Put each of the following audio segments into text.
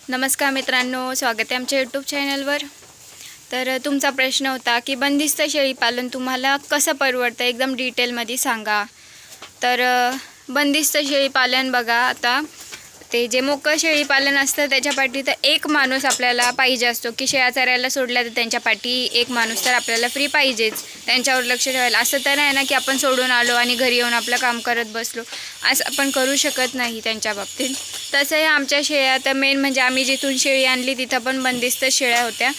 नमस्कार मित्रांनो, स्वागत आहे आमच्या यूट्यूब चॅनलवर। तर तुमचा प्रश्न होता की बंदिस्त शेळीपालन तुम्हाला कसं परवडतं, एकदम डिटेलमध्ये सांगा। तर बंदिस्त शेळीपालन बघा, आता ते जे मोकळं शेळीपालन असतं त्याच्या पाठी तर एक माणूस आपल्याला पाहिजे असतो की शेळ्या चरायला सोडल्या तर त्यांच्या पाठी एक माणूस तर आपल्याला फ्री पाहिजेच, त्यांच्यावर लक्ष ठेवायला। असं तर नाही ना की आपण सोडून आलो आणि घरी येऊन आपलं काम करत बसलो, असं आपण करू शकत नाही त्यांच्या बाबतीत। तसं आहे आमच्या शेळ्या, तर मेन म्हणजे आम्ही जिथून शेळी आणली तिथं पण बंदिस्त शेळ्या होत्या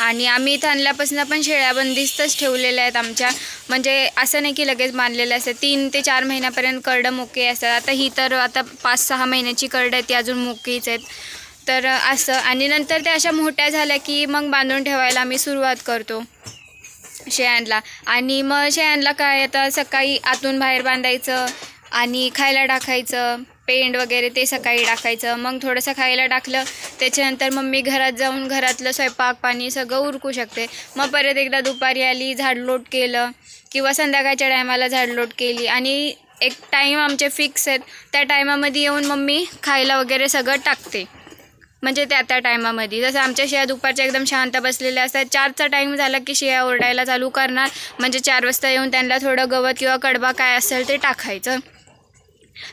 आणि आम्ही इथं आणल्यापासून पण शेळ्या बंदिस्तच ठेवलेल्या आहेत आमच्या। म्हणजे असं नाही की लगेच बांधलेलं असतं, 3 ते 4 महिन्यापर्यंत करडं मोके असतात। आता ही तर आता 5-6 महिन्याची करडं आहे, ती अजून मोकीच आहेत। तर असं, आणि नंतर त्या अशा मोठ्या झाल्या की मग बांधून ठेवायला आम्ही सुरुवात करतो शेळ्यांना। आणि मग शेळ्यांना काय, आता सकाळी आतून बाहेर बांधायचं आणि खायला टाकायचं, पेंड वगैरे ते सकाळी टाकायचं। मग थोडंसं खायला टाकलं त्याच्यानंतर मम्मी घरात जाऊन घरातलं स्वयंपाक पाणी सगळं उरकू शकते। मग परत एकदा दुपारी आली, झाडलोट केलं किंवा संध्याकाळच्या टायमाला झाडलोट केली आणि एक टाईम आमचे फिक्स आहेत, त्या टायमामध्ये येऊन मम्मी खायला वगैरे सगळं टाकते। म्हणजे त्या टायमामध्ये, जसं आमच्या शेळ्या दुपारच्या एकदम शांत बसलेल्या असतात, 4चा टाईम झाला की शेळ्या ओरडायला चालू करणार। म्हणजे 4 वाजता येऊन त्यांना थोडं गवत किंवा कडबा काय असेल ते टाकायचं।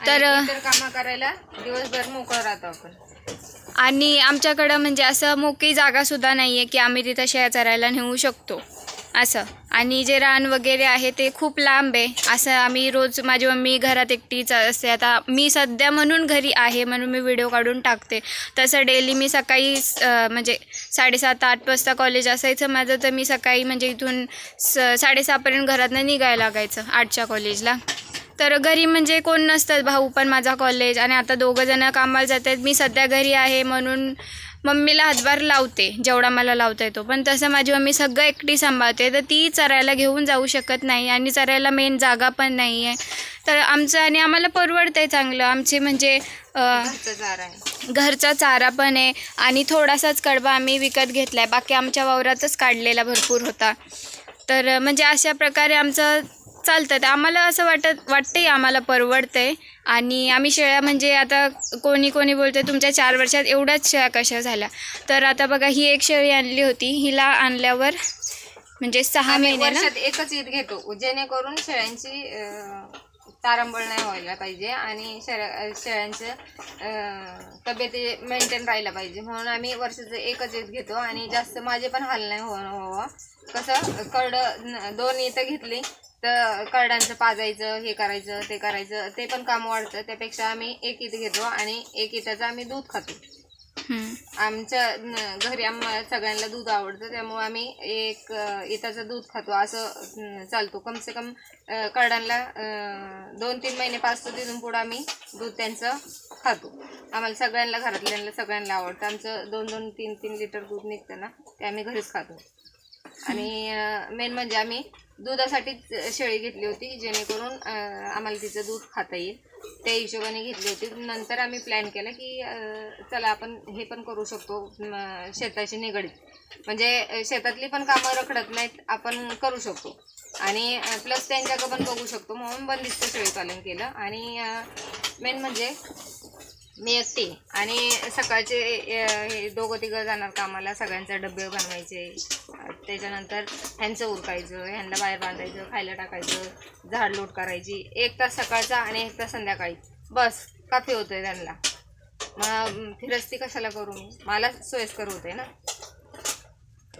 तर कामं करायला दिवसभर मोकळं राहतो आपण। आणि आमच्याकडं म्हणजे असं मोकळी जागासुद्धा नाही आहे की आम्ही तिथं शेळ्या चरायला नेऊ शकतो असं। आणि जे रान वगैरे आहे ते खूप लांब आहे। असं आम्ही रोज, माझी मम्मी घरात एकटीच असते, आता मी सध्या म्हणून घरी आहे म्हणून मी व्हिडिओ काढून टाकते। तसं डेली मी सकाळी म्हणजे 7:30-8 वाजता कॉलेज असायचं माझं, तर मी सकाळी म्हणजे इथून 6:30पर्यंत घरातनं निघायला लागायचं 8च्या कॉलेजला। तर घरी म्हणजे कोण नसतं, भाऊ पण माझा कॉलेज, आणि आता 2 जण कामाला जात आहेत। मी सध्या घरी आहे म्हणून मम्मीला हातभार लावते जेवढा मला लावता येतो, पण तसं माझी मम्मी सगळं एकटी सांभाळते, तर ती चरायला घेऊन जाऊ शकत नाही आणि चरायला मेन जागा पण नाही आहे। तर आमचं, आणि आम्हाला परवडतं आहे चांगलं, आमचे म्हणजे घरचा चारा पण आहे आणि थोडासाच कडबा आम्ही विकत घेतला आहे, बाकी आमच्या वावरातच काढलेला भरपूर होता। तर म्हणजे अशा प्रकारे आमचं चालतं। तर आम्हाला असं वाटतंय आम्हाला परवडतं आहे। आणि आम्ही शेळ्या म्हणजे आता कोणी बोलते तुमच्या 4 वर्षात एवढ्याच शेळ्या कशा झाल्या, तर आता बघा ही एक शेळी आणली होती, हिला आणल्यावर म्हणजे 6 महिने एकच ईद घेतो, जेणेकरून शेळ्यांची तारंबळ नाही व्हायला पाहिजे आणि शेळ्यांचं तब्येती मेंटेन राहायला पाहिजे, म्हणून आम्ही वर्षाचं एकच ईद घेतो। आणि जास्त माझे पण हाल नाही व्हावं, कसं करडं 2 इथं घेतली तर करडांचं पाजायचं, हे करायचं ते करायचं, ते पण काम वाढतं। त्यापेक्षा आम्ही एक ईद घेतो आणि एक ईदाचं आम्ही दूध खातो। आमच्या घरी सगळ्यांना दूध आवडतं, त्यामुळे आम्ही एक इताचं दूध खातो असं चालतो। कम से कम करडांना 2-3 महिने पाचतो, तिथून पुढं आम्ही दूध त्यांचं खातो। आम्हाला सगळ्यांना, घरातल्यांना सगळ्यांना आवडतं। आमचं 2-2, 3-3 लिटर दूध निघतं ना, ते आम्ही घरीच खातो। आणि मेन म्हणजे आम्ही दुधासाठीच शेळी घेतली होती, जेणेकरून आम्हाला तिचं दूध खाता येईल, त्या हिशोबाने घेतली होती। नंतर आम्ही प्लॅन केला की चला आपण हे पण करू शकतो शेताशी निगडीत, म्हणजे शेतातली पण कामं रखडत नाहीत, आपण करू शकतो आणि प्लस त्यांच्याकडं पण बघू शकतो, म्हणून बंदिस्त शेळीपालन केलं। आणि मेन म्हणजे मी एकटी, आणि सकाळचे हे 2-3 जाणार कामाला, सगळ्यांचे डबे बनवायचे, त्याच्यानंतर ह्यांचं उरकायचं, ह्यांना बाहेर बांधायचं, खायला टाकायचं, झाडलोट करायची, 1 तास सकाळचा आणि 1 तास संध्याकाळी, बस काफी होतंय त्यांना। मग फिरस्ती कशाला करू मी, मला सोयीस्कर होते ना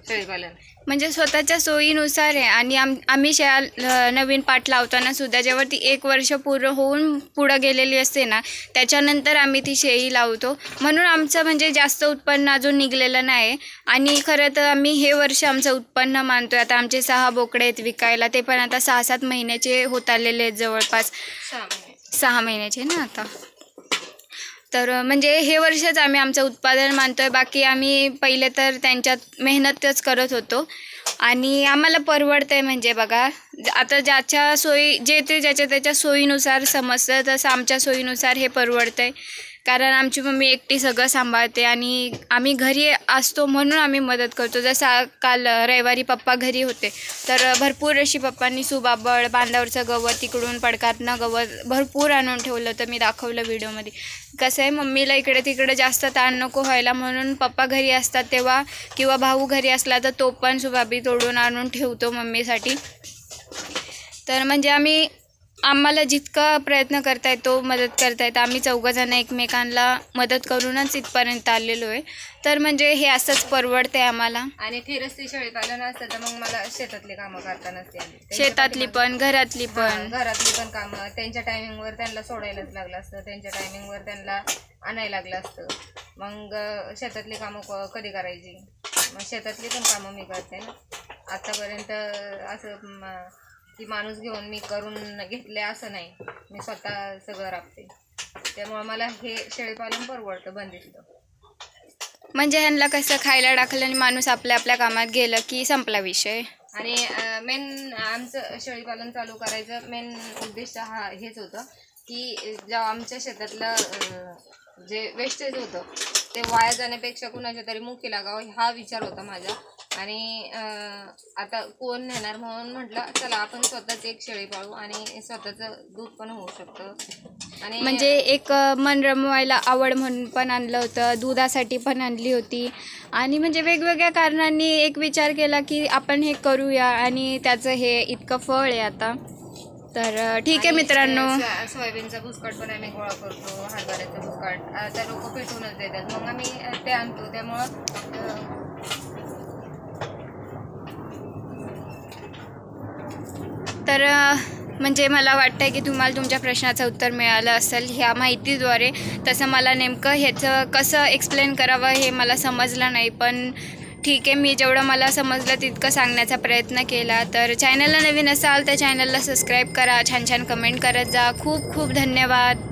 शेळीपालन, म्हणजे स्वतःच्या सोयीनुसार आहे। आणि आम्ही शेळ्या नवीन पाट लावताना सुद्धा जेव्हा ती 1 वर्ष पूर्ण होऊन पुढं गेलेली असते ना, त्याच्यानंतर आम्ही ती शेळी लावतो, म्हणून आमचं म्हणजे जास्त उत्पन्न अजून निघलेलं नाही। आणि खरं तर आम्ही हे वर्ष आमचं उत्पन्न मानतो आहे। आता आमचे 6 बोकडे आहेत विकायला, ते पण आता 6-7 महिन्याचे होत आलेले आहेत, जवळपास 6 महिन्याचे ना आता। तर म्हणजे हे वर्षच आम्ही आमचं उत्पादन मानतो आहे, बाकी आम्ही पहिले तर त्यांच्यात मेहनतच करत होतो आणि आम्हाला परवडतं आहे। म्हणजे बघा, आता ज्याच्या सोयी, जे ते ज्याच्या त्याच्या सोयीनुसार समजतं, तसं आमच्या सोयीनुसार हे परवडतं आहे। कारण आमची मम्मी एकटी सगळं सांभाळते आणि आम्ही घरी असतो म्हणून आम्ही मदत करतो. जसं काल रविवारी पप्पा घरी होते तर भरपूर अशी पप्पांनी सुबाबळ, बांधावरचं गवत, तिकडून पडकातनं गवत भरपूर आणून ठेवलं होतं. मी दाखवलं व्हिडिओमध्ये. कसं आहे, मम्मीला इकडे तिकडे जास्त ताण नको व्हायला म्हणून पप्पा घरी असतात तेव्हा किंवा भाऊ घरी असला तर तो पण सुबाबी तोडून आणून ठेवतो मम्मीसाठी. तर म्हणजे आम्हाला जितका प्रयत्न करता येतो, मदत करता येतं. आम्ही चौघंजणं एकमेकांना मदत करूनच इथपर्यंत आलेलो आहे. तर म्हणजे हे असंच परवडते आम्हाला. आणि फिरस्ती शेळी पालन असतं तर मग मला शेतातली कामं करता नसते आली. शेतातली पण, घरातली पण कामं त्यांच्या टायमिंगवर त्यांना सोडायलाच लागलं असतं, त्यांच्या टायमिंगवर त्यांना आणायला लागलं असतं. मग शेतातली कामं कधी करायची? मग शेतातली पण कामं मी करते ना. आत्तापर्यंत असं की माणूस घेऊन मी करून घेतले असं नाही, मी स्वतः सगळं राबते. त्यामुळे मला हे शेळीपालन परवडतं बंदिस्त. म्हणजे ह्यांना कसं खायला टाकलं आणि माणूस आपल्या आपल्या कामात गेलं की संपला विषय. आणि मेन आमचं शेळीपालन चालू करायचं मेन उद्देश हेच होतं की जेव्हा आमच्या शेतातलं जे वेस्टेज होतं ते वाया जाण्यापेक्षा कुणाच्या तरी मुखी लागावं हा विचार होता माझा. आणि आता कोण नेणार म्हणून म्हटलं चला आपण स्वतःच एक शेळी पाळू आणि स्वतःचं दूध पण होऊ शकतं. आणि म्हणजे एक मन रमवायला आवड म्हणून पण आणलं होतं, दुधासाठी पण आणली होती. आणि म्हणजे वेगवेगळ्या कारणांनी एक विचार केला की आपण हे करूया आणि त्याचं हे इतकं फळ आहे आता. तर ठीक आहे मित्रांनो. सोयाबीनचा भुसकाट पण आम्ही गोळा करतो, हरभऱ्याचा भुसकाट आता लोक पेटूनच देतात, मग आम्ही ते आणतो. त्यामुळं तर म्हणजे मला वाटतं की तुम्हाला तुमच्या प्रश्नाचं उत्तर मिळालं असेल ह्या माहितीद्वारे. तसं मला नेमकं ह्याचं कसं एक्सप्लेन करावं हे मला समजलं नाही, पण ठीक आहे, मी जेवढं मला समजलं तितकं सांगण्याचा प्रयत्न केला. तर चॅनलला नवीन असाल तर चॅनलला सबस्क्राईब करा, छान छान कमेंट करत जा. खूप खूप धन्यवाद.